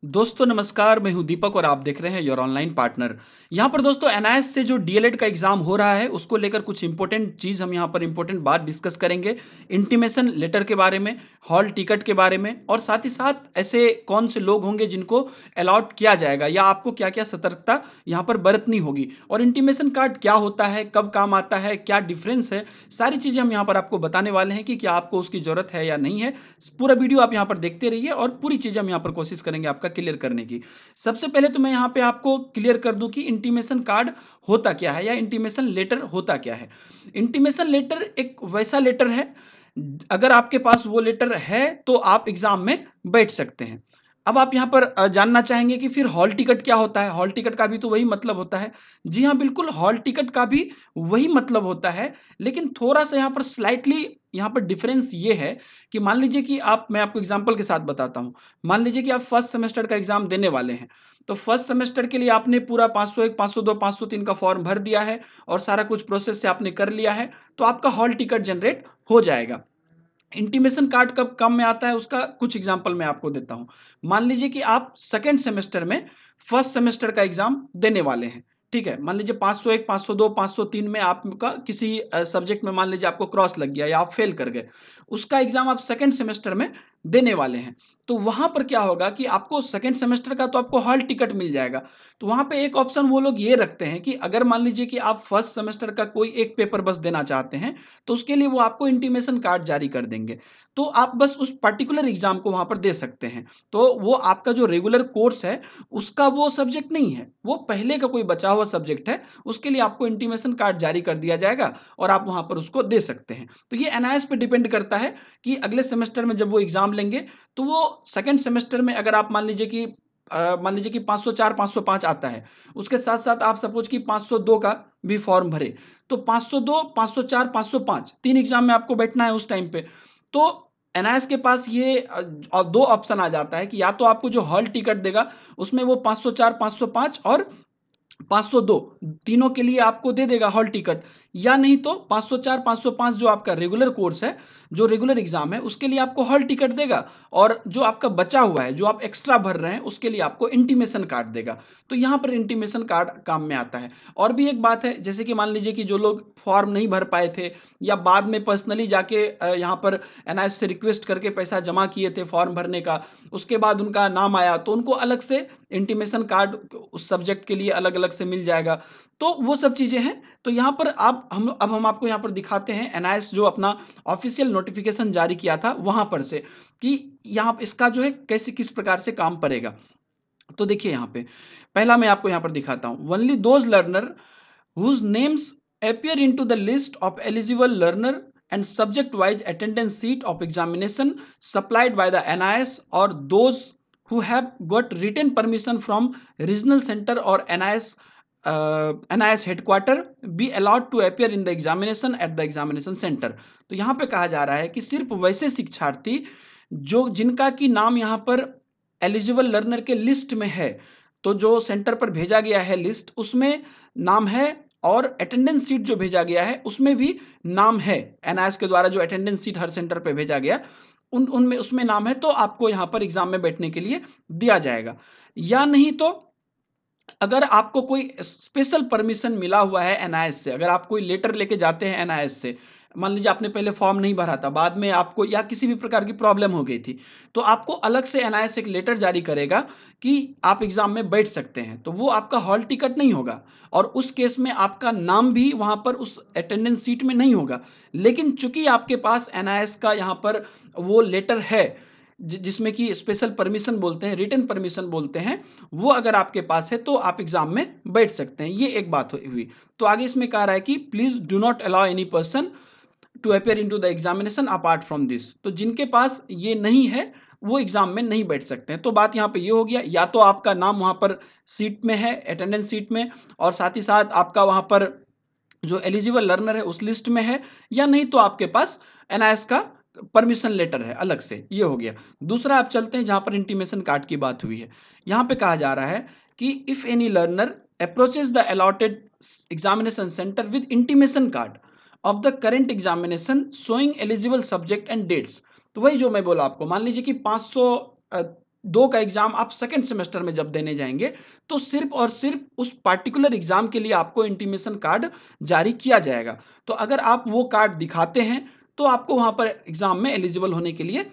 दोस्तों नमस्कार, मैं हूं दीपक और आप देख रहे हैं योर ऑनलाइन पार्टनर। यहां पर दोस्तों एनआईएस से जो डीएलएड का एग्जाम हो रहा है उसको लेकर कुछ इंपॉर्टेंट चीज़ हम यहां पर इंपॉर्टेंट बात डिस्कस करेंगे। इंटीमेशन लेटर के बारे में, हॉल टिकट के बारे में और साथ ही साथ ऐसे कौन से लोग होंगे जिनको अलॉट किया जाएगा या आपको क्या क्या सतर्कता यहां पर बरतनी होगी और इंटीमेशन कार्ड क्या होता है, कब काम आता है, क्या डिफरेंस है, सारी चीज़ें हम यहाँ पर आपको बताने वाले हैं कि क्या आपको उसकी ज़रूरत है या नहीं है। पूरा वीडियो आप यहाँ पर देखते रहिए और पूरी चीज़ें हम यहाँ पर कोशिश करेंगे आपका क्लियर करने की। सबसे पहले तो मैं यहाँ पे आपको क्लियर कर दूं कि इंटीमेशन कार्ड होता क्या है या इंटीमेशन लेटर होता क्या है। इंटीमेशन लेटर एक वैसा लेटर है, अगर आपके पास वो लेटर है तो आप एग्जाम में बैठ सकते हैं। अब आप यहाँ पर जानना चाहेंगे कि फिर हॉल टिकट क्या होता है। हॉल टिकट का भी तो वही मतलब होता है। जी हाँ, बिल्कुल हॉल टिकट का भी वही मतलब होता है, लेकिन थोड़ा सा यहाँ पर स्लाइटली यहाँ पर डिफरेंस ये है कि मान लीजिए कि आप मैं आपको एग्जांपल के साथ बताता हूँ। मान लीजिए कि आप फर्स्ट सेमेस्टर का एग्जाम देने वाले हैं, तो फर्स्ट सेमेस्टर के लिए आपने पूरा 501, 502, 503 का फॉर्म भर दिया है और सारा कुछ प्रोसेस से आपने कर लिया है, तो आपका हॉल टिकट जनरेट हो जाएगा। इंटीमेशन कार्ड कब काम में आता है उसका कुछ एग्जांपल मैं आपको देता हूं। मान लीजिए कि आप सेकेंड सेमेस्टर में फर्स्ट सेमेस्टर का एग्जाम देने वाले हैं। ठीक है, मान लीजिए 501, 502, 503 में आपका किसी सब्जेक्ट में मान लीजिए आपको क्रॉस लग गया या आप फेल कर गए, उसका एग्जाम आप सेकेंड सेमेस्टर में देने वाले हैं। तो वहां पर क्या होगा कि आपको सेकेंड सेमेस्टर का तो आपको हॉल टिकट मिल जाएगा। तो वहां पे एक ऑप्शन वो लोग ये रखते हैं कि अगर मान लीजिए कि आप फर्स्ट सेमेस्टर का कोई एक पेपर बस देना चाहते हैं, तो उसके लिए वो आपको इंटीमेशन कार्ड जारी कर देंगे। तो आप बस उस पर्टिकुलर एग्जाम को वहां पर दे सकते हैं। तो वो आपका जो रेगुलर कोर्स है उसका वो सब्जेक्ट नहीं है, वो पहले का कोई बचा हुआ सब्जेक्ट है। उसके लिए आपको इंटीमेशन कार्ड जारी कर दिया जाएगा और आप वहां पर उसको दे सकते हैं। तो ये एनआईएस पे डिपेंड करता है कि अगले सेमेस्टर में जब वो एग्जाम लेंगे, तो वो सेकेंड सेमेस्टर में अगर आप मान लीजिए कि 504, 505 आता है, उसके साथ साथ आप सपोज कि 502 का भी फॉर्म भरे, तो 502, 504, 505 तीन एग्जाम में आपको बैठना है उस टाइम पे। तो एनआईएस के पास ये दो ऑप्शन आ जाता है कि या तो आपको जो हॉल टिकट देगा उसमें वो 504, 505 और 502 तीनों के लिए आपको दे देगा हॉल टिकट, या नहीं तो 504, 505 जो आपका रेगुलर कोर्स है, जो रेगुलर एग्जाम है उसके लिए आपको हॉल टिकट देगा, और जो आपका बचा हुआ है जो आप एक्स्ट्रा भर रहे हैं उसके लिए आपको इंटीमेशन कार्ड देगा। तो यहाँ पर इंटीमेशन कार्ड काम में आता है। और भी एक बात है, जैसे कि मान लीजिए कि जो लोग फॉर्म नहीं भर पाए थे या बाद में पर्सनली जाके यहाँ पर एनआईएस से रिक्वेस्ट करके पैसा जमा किए थे फॉर्म भरने का, उसके बाद उनका नाम आया तो उनको अलग से इंटीमेशन कार्ड उस सब्जेक्ट के लिए अलग अलग से मिल जाएगा। तो वो सब चीज़ें हैं। तो यहाँ पर आप हम आपको यहाँ पर दिखाते हैं एनआईएस जो अपना ऑफिशियल नोटिफिकेशन जारी किया था वहां पर से, कि यहाँ इसका जो है कैसे किस प्रकार से काम पड़ेगा। तो देखिए यहाँ पे पहला मैं आपको यहाँ पर दिखाता हूँ। Only those learner whose names appear into the list of eligible learner and subject wise attendance sheet of examination supplied by the NIS, or those who have got written permission from regional center or NIS headquarter be allowed to appear in the examination at the examination center। तो यहाँ पे कहा जा रहा है कि सिर्फ वैसे शिक्षार्थी जो जिनका की नाम यहाँ पर एलिजिबल लर्नर के लिस्ट में है, तो जो सेंटर पर भेजा गया है लिस्ट उसमें नाम है, और अटेंडेंस सीट जो भेजा गया है उसमें भी नाम है। एनआईएस के द्वारा जो अटेंडेंस सीट हर सेंटर पे भेजा गया उन उनमें उसमें नाम है, तो आपको यहाँ पर एग्जाम में बैठने के लिए दिया जाएगा। या नहीं तो अगर आपको कोई स्पेशल परमिशन मिला हुआ है एनआईएस से, अगर आप कोई लेटर लेके जाते हैं एनआईएस से, मान लीजिए आपने पहले फॉर्म नहीं भरा था, बाद में आपको या किसी भी प्रकार की प्रॉब्लम हो गई थी, तो आपको अलग से एनआईएस एक लेटर जारी करेगा कि आप एग्जाम में बैठ सकते हैं। तो वो आपका हॉल टिकट नहीं होगा और उस केस में आपका नाम भी वहां पर उस अटेंडेंस सीट में नहीं होगा। लेकिन चूंकि आपके पास एनआईएस का यहाँ पर वो लेटर है जिसमें कि स्पेशल परमिशन बोलते हैं, रिटन परमिशन बोलते हैं, वो अगर आपके पास है तो आप एग्जाम में बैठ सकते हैं। ये एक बात हुई। तो आगे इसमें कह रहा है कि please do not allow any person to appear into the examination apart from this. तो जिनके पास ये नहीं है वो एग्जाम में नहीं बैठ सकते हैं। तो बात यहाँ पे ये हो गया, या तो आपका नाम वहां पर सीट में है, अटेंडेंस सीट में, और साथ ही साथ आपका वहां पर जो एलिजिबल लर्नर है उस लिस्ट में है, या नहीं तो आपके पास एनआईएस का परमिशन लेटर है अलग से। ये हो गया। दूसरा आप चलते हैं जहां पर इंटीमेशन कार्ड की बात हुई है। यहां पे कहा जा रहा है कि if any learner approaches the allotted examination centre with intimation card of the current examination showing eligible subject and dates. तो वही जो मैं बोला आपको, मान लीजिए कि 500 2 का एग्ज़ाम आप सेकंड सेमेस्टर में जब देने जाएँगे, तो सिर्फ़ और सिर्फ़ उस पार्टिकुलर एग्ज़ाम के लिए आपको इंटीमेशन कार्ड जारी किया जाएगा। तो अगर आप वो कार्ड दिखाते हैं, तो आपको वहाँ पर एग्ज़ाम में एलिजिबल होने के लिए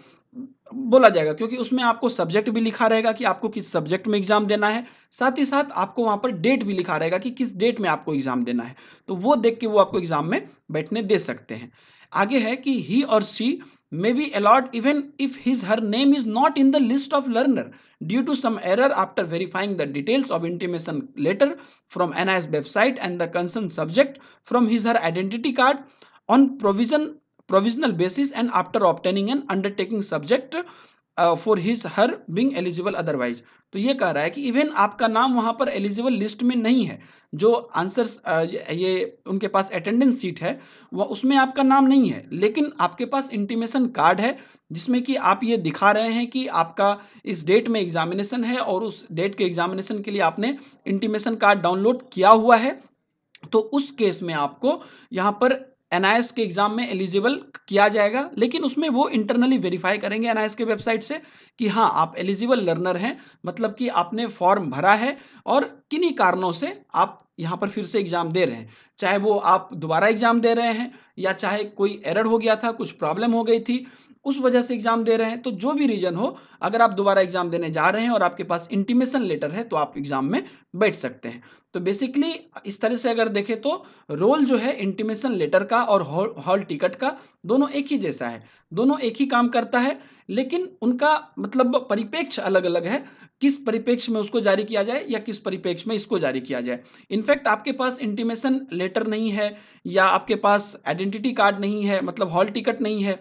बोला जाएगा, क्योंकि उसमें आपको सब्जेक्ट भी लिखा रहेगा कि आपको किस सब्जेक्ट में एग्ज़ाम देना है, साथ ही साथ आपको वहाँ पर डेट भी लिखा रहेगा कि किस डेट में आपको एग्ज़ाम देना है। तो वो देख के वो आपको एग्ज़ाम में बैठने दे सकते हैं। आगे है कि ही और she may be allowed even if his her name is not in the list of learner due to some error after verifying the details of intimation letter from NIS website and the concerned subject from his her identity card on provisional basis and after obtaining an undertaking subject for his her being eligible otherwise. तो ये कह रहा है कि even आपका नाम वहाँ पर एलिजिबल लिस्ट में नहीं है, जो आंसर्स ये उनके पास अटेंडेंस सीट है वह उसमें आपका नाम नहीं है, लेकिन आपके पास इंटीमेशन कार्ड है जिसमें कि आप ये दिखा रहे हैं कि आपका इस डेट में एग्जामिनेशन है और उस डेट के एग्जामिनेशन के लिए आपने इंटीमेशन कार्ड डाउनलोड किया हुआ है। तो उस केस में आपको यहाँ पर एनआईएस के एग्जाम में एलिजिबल किया जाएगा, लेकिन उसमें वो इंटरनली वेरीफाई करेंगे एनआईएस के वेबसाइट से कि हाँ आप एलिजिबल लर्नर हैं, मतलब कि आपने फॉर्म भरा है और किन्हीं कारणों से आप यहाँ पर फिर से एग्जाम दे रहे हैं, चाहे वो आप दोबारा एग्जाम दे रहे हैं या चाहे कोई एरर हो गया था, कुछ प्रॉब्लम हो गई थी, उस वजह से एग्जाम दे रहे हैं। तो जो भी रीजन हो, अगर आप दोबारा एग्जाम देने जा रहे हैं और आपके पास इंटीमेशन लेटर है, तो आप एग्जाम में बैठ सकते हैं। तो बेसिकली इस तरह से अगर देखें तो रोल जो है इंटीमेशन लेटर का और हॉल टिकट का दोनों एक ही जैसा है, दोनों एक ही काम करता है, लेकिन उनका मतलब परिप्रेक्ष्य अलग अलग है, किस परिप्रेक्ष्य में उसको जारी किया जाए या किस परिप्रेक्ष्य में इसको जारी किया जाए। इनफैक्ट आपके पास इंटीमेशन लेटर नहीं है या आपके पास आइडेंटिटी कार्ड नहीं है, मतलब हॉल टिकट नहीं है,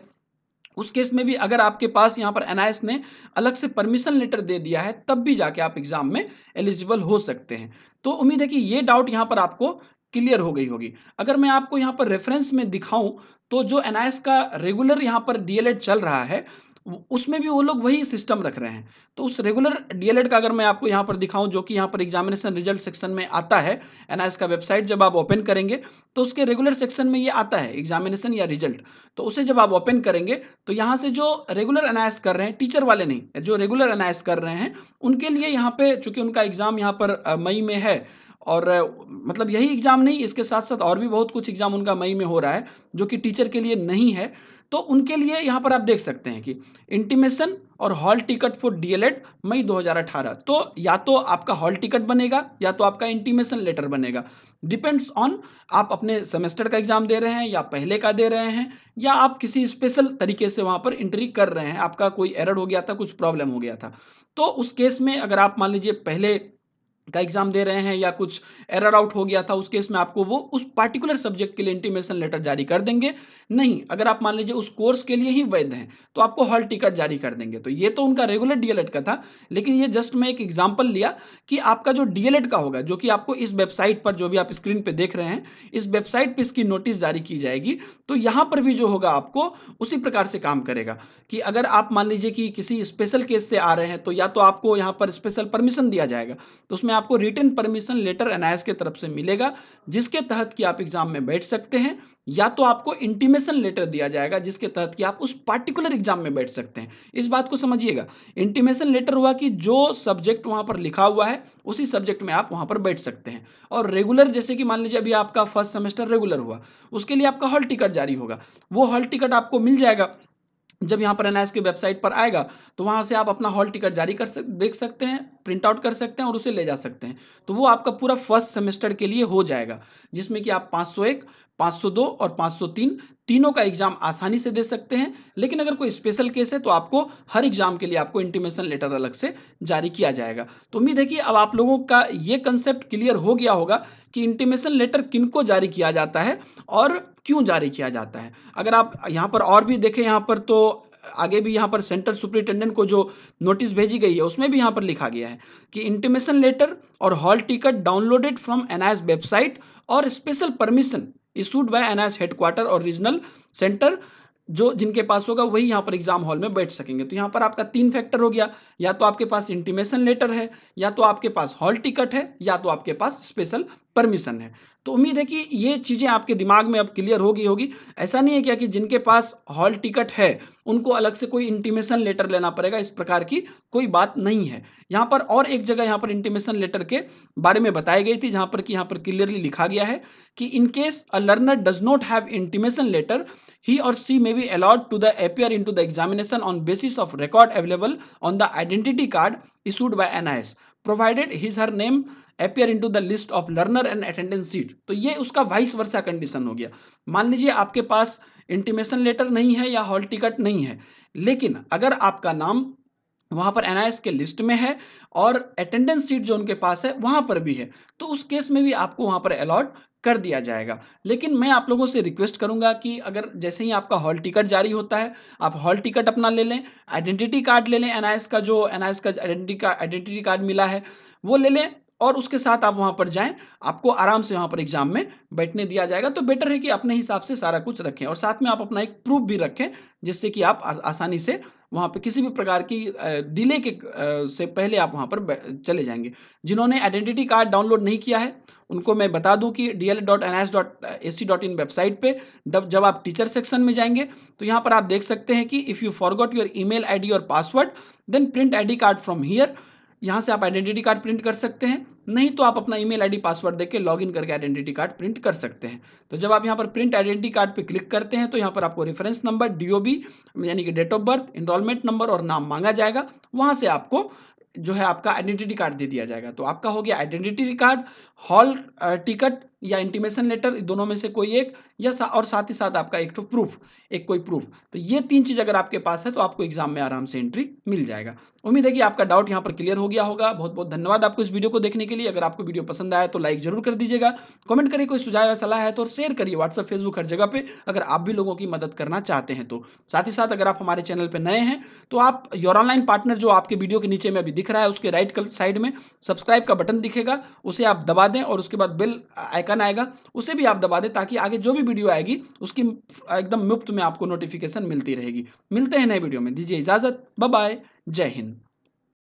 उस केस में भी अगर आपके पास यहाँ पर एनआईएस ने अलग से परमिशन लेटर दे दिया है, तब भी जाके आप एग्जाम में एलिजिबल हो सकते हैं। तो उम्मीद है कि ये डाउट यहाँ पर आपको क्लियर हो गई होगी। अगर मैं आपको यहाँ पर रेफरेंस में दिखाऊं, तो जो एनआईएस का रेगुलर यहाँ पर डीएलएड चल रहा है, उसमें भी वो लोग वही सिस्टम रख रहे हैं। तो उस रेगुलर डीएलएड का अगर मैं आपको यहाँ पर दिखाऊं, जो कि यहाँ पर एग्जामिनेशन रिजल्ट सेक्शन में आता है, एनआईएस का वेबसाइट जब आप ओपन करेंगे तो उसके रेगुलर सेक्शन में ये आता है एग्जामिनेशन या रिजल्ट। तो उसे जब आप ओपन करेंगे तो यहाँ से जो रेगुलर एनालाइज कर रहे हैं, टीचर वाले नहीं, जो रेगुलर एनालाइज कर रहे हैं, उनके लिए यहाँ पे चूंकि उनका एग्जाम यहाँ पर मई में है और मतलब यही एग्जाम नहीं, इसके साथ साथ और भी बहुत कुछ एग्जाम उनका मई में हो रहा है जो कि टीचर के लिए नहीं है। तो उनके लिए यहाँ पर आप देख सकते हैं कि इंटीमेशन और हॉल टिकट फॉर डीएलएड मई 2018, तो या तो आपका हॉल टिकट बनेगा या तो आपका इंटीमेशन लेटर बनेगा, डिपेंड्स ऑन आप अपने सेमेस्टर का एग्जाम दे रहे हैं या पहले का दे रहे हैं या आप किसी स्पेशल तरीके से वहां पर एंट्री कर रहे हैं, आपका कोई एरर हो गया था, कुछ प्रॉब्लम हो गया था। तो उस केस में अगर आप मान लीजिए पहले का एग्जाम दे रहे हैं या कुछ एरर आउट हो गया था, उस केस में आपको वो उस पार्टिकुलर सब्जेक्ट के लिए इंटीमेशन लेटर जारी कर देंगे। नहीं, अगर आप मान लीजिए उस कोर्स के लिए ही वैध हैं, तो आपको हॉल टिकट जारी कर देंगे। तो ये तो उनका रेगुलर डीएलएड का था, लेकिन ये जस्ट मैं एक एग्जांपल लिया कि आपका जो डीएलएड का होगा, जो कि आपको इस वेबसाइट पर, जो भी आप स्क्रीन पे देख रहे हैं, इस वेबसाइट पे इसकी नोटिस जारी की जाएगी। तो यहाँ पर भी जो होगा आपको उसी प्रकार से काम करेगा कि अगर आप मान लीजिए कि किसी स्पेशल केस से आ रहे हैं, तो या तो आपको यहाँ पर स्पेशल परमिशन दिया जाएगा, तो उसमें आपको रिटन परमिशन लेटर एनआईएस की तरफ से मिलेगा, जिसके तहत कि आप एग्जाम में बैठ सकते हैं, या तो आपको इंटीमेशन लेटर दिया जाएगा जिसके तहत कि आप उस पार्टिकुलर एग्जाम में बैठ सकते हैं। इस बात को समझिएगा, इंटीमेशन लेटर हुआ कि जो सब्जेक्ट वहां पर लिखा हुआ है उसी सब्जेक्ट में आप वहां पर बैठ सकते हैं। और रेगुलर, जैसे कि मान लीजिए अभी आपका फर्स्ट सेमेस्टर रेगुलर हुआ, उसके लिए आपका हॉल टिकट जारी होगा, वो हॉल टिकट आपको मिल जाएगा जब यहाँ पर एनआईएस की वेबसाइट पर आएगा। तो वहाँ से आप अपना हॉल टिकट जारी देख सकते हैं, प्रिंट आउट कर सकते हैं और उसे ले जा सकते हैं। तो वो आपका पूरा फर्स्ट सेमेस्टर के लिए हो जाएगा, जिसमें कि आप 501, 502 और 503 तीनों का एग्जाम आसानी से दे सकते हैं। लेकिन अगर कोई स्पेशल केस है तो आपको हर एग्जाम के लिए आपको इंटीमेशन लेटर अलग से जारी किया जाएगा। तो उम्मीद है कि अब आप लोगों का ये कंसेप्ट क्लियर हो गया होगा कि इंटीमेशन लेटर किनको जारी किया जाता है और क्यों जारी किया जाता है। अगर आप यहाँ पर और भी देखें, यहाँ पर तो आगे भी यहाँ पर सेंटर सुपरिटेंडेंट को जो नोटिस भेजी गई है उसमें भी यहाँ पर लिखा गया है कि इंटीमेशन लेटर और hall ticket downloaded from NIS website और special permission issued by NIS headquarter और रीजनल सेंटर, जो जिनके पास होगा वही यहाँ पर एग्जाम हॉल में बैठ सकेंगे। तो यहाँ पर आपका 3 फैक्टर हो गया, या तो आपके पास इंटीमेशन लेटर है, या तो आपके पास हॉल टिकट है, या तो आपके पास स्पेशल परमिशन है। तो उम्मीद है कि ये चीज़ें आपके दिमाग में अब क्लियर हो गई होगी। ऐसा नहीं है क्या कि जिनके पास हॉल टिकट है, उनको अलग से कोई इंटीमेशन लेटर लेना पड़ेगा, इस प्रकार की कोई बात नहीं है। यहाँ पर और एक जगह यहाँ पर इंटीमेशन लेटर के बारे में बताई गई थी, जहाँ पर क्लियरली लिखा गया है कि in case a learner does not have intimation letter, he or she may be allowed to the appear into the examination on basis of record available on the identity card issued by NIS, provided his her name appear into the list of learner and attendance sheet। तो ये उसका vice versa condition हो गया। मान लीजिए आपके पास intimation letter नहीं है या हॉल टिकट नहीं है, लेकिन अगर आपका नाम वहां पर एनआईएस के लिस्ट में है और अटेंडेंस सीट जो उनके पास है वहां पर भी है, तो उस केस में भी आपको वहां पर अलॉट कर दिया जाएगा। लेकिन मैं आप लोगों से रिक्वेस्ट करूंगा कि अगर जैसे ही आपका हॉल टिकट जारी होता है, आप हॉल टिकट अपना ले लें, आइडेंटिटी कार्ड ले लें, एनआईएस का आइडेंटिटी कार्ड मिला है वो ले लें, और उसके साथ आप वहां पर जाएं, आपको आराम से वहां पर एग्जाम में बैठने दिया जाएगा। तो बेटर है कि अपने हिसाब से सारा कुछ रखें और साथ में आप अपना एक प्रूफ भी रखें, जिससे कि आप आसानी से वहाँ पे किसी भी प्रकार की डिले के से पहले आप वहाँ पर चले जाएंगे। जिन्होंने आइडेंटिटी कार्ड डाउनलोड नहीं किया है, उनको मैं बता दूं कि dl.nis.ac.in वेबसाइट पे जब आप टीचर सेक्शन में जाएंगे, तो यहाँ पर आप देख सकते हैं कि if you forgot your email ID और password then print ID card from here. यहाँ से आप आइडेंटिटी कार्ड प्रिंट कर सकते हैं, नहीं तो आप अपना ईमेल आईडी पासवर्ड देके लॉगिन करके आइडेंटिटी कार्ड प्रिंट कर सकते हैं। तो जब आप यहाँ पर प्रिंट आइडेंटिटी कार्ड पे क्लिक करते हैं, तो यहाँ पर आपको रेफरेंस नंबर, डीओबी यानी कि date of birth, enrolment number और नाम मांगा जाएगा। वहाँ से आपको जो है आपका आइडेंटिटी कार्ड दे दिया जाएगा। तो आपका हो गया आइडेंटिटी कार्ड, हॉल टिकट या इंटीमेशन लेटर, दोनों में से कोई एक, या और साथ ही साथ आपका एक तो प्रूफ, एक कोई प्रूफ। तो ये तीन चीज़ अगर आपके पास है तो आपको एग्जाम में आराम से एंट्री मिल जाएगा। उम्मीद है कि आपका डाउट यहाँ पर क्लियर हो गया होगा। बहुत बहुत धन्यवाद आपको इस वीडियो को देखने के लिए। अगर आपको वीडियो पसंद आया तो लाइक जरूर कर दीजिएगा, कमेंट करिए कोई सुझाव या सलाह है तो, और शेयर करिए व्हाट्सएप, फेसबुक, हर जगह पे, अगर आप भी लोगों की मदद करना चाहते हैं तो। साथ ही साथ अगर आप हमारे चैनल पर नए हैं तो आप योर ऑनलाइन पार्टनर जो आपके वीडियो के नीचे में अभी दिख रहा है, उसके राइट साइड में सब्सक्राइब का बटन दिखेगा, उसे आप दबा दें और उसके बाद बेल आइकन आएगा, उसे भी आप दबा दें, ताकि आगे जो भी वीडियो आएगी उसकी एकदम मुफ्त में आपको नोटिफिकेशन मिलती रहेगी। मिलते हैं नए वीडियो में, दीजिए इजाजत, बाय बाय, जय हिंद।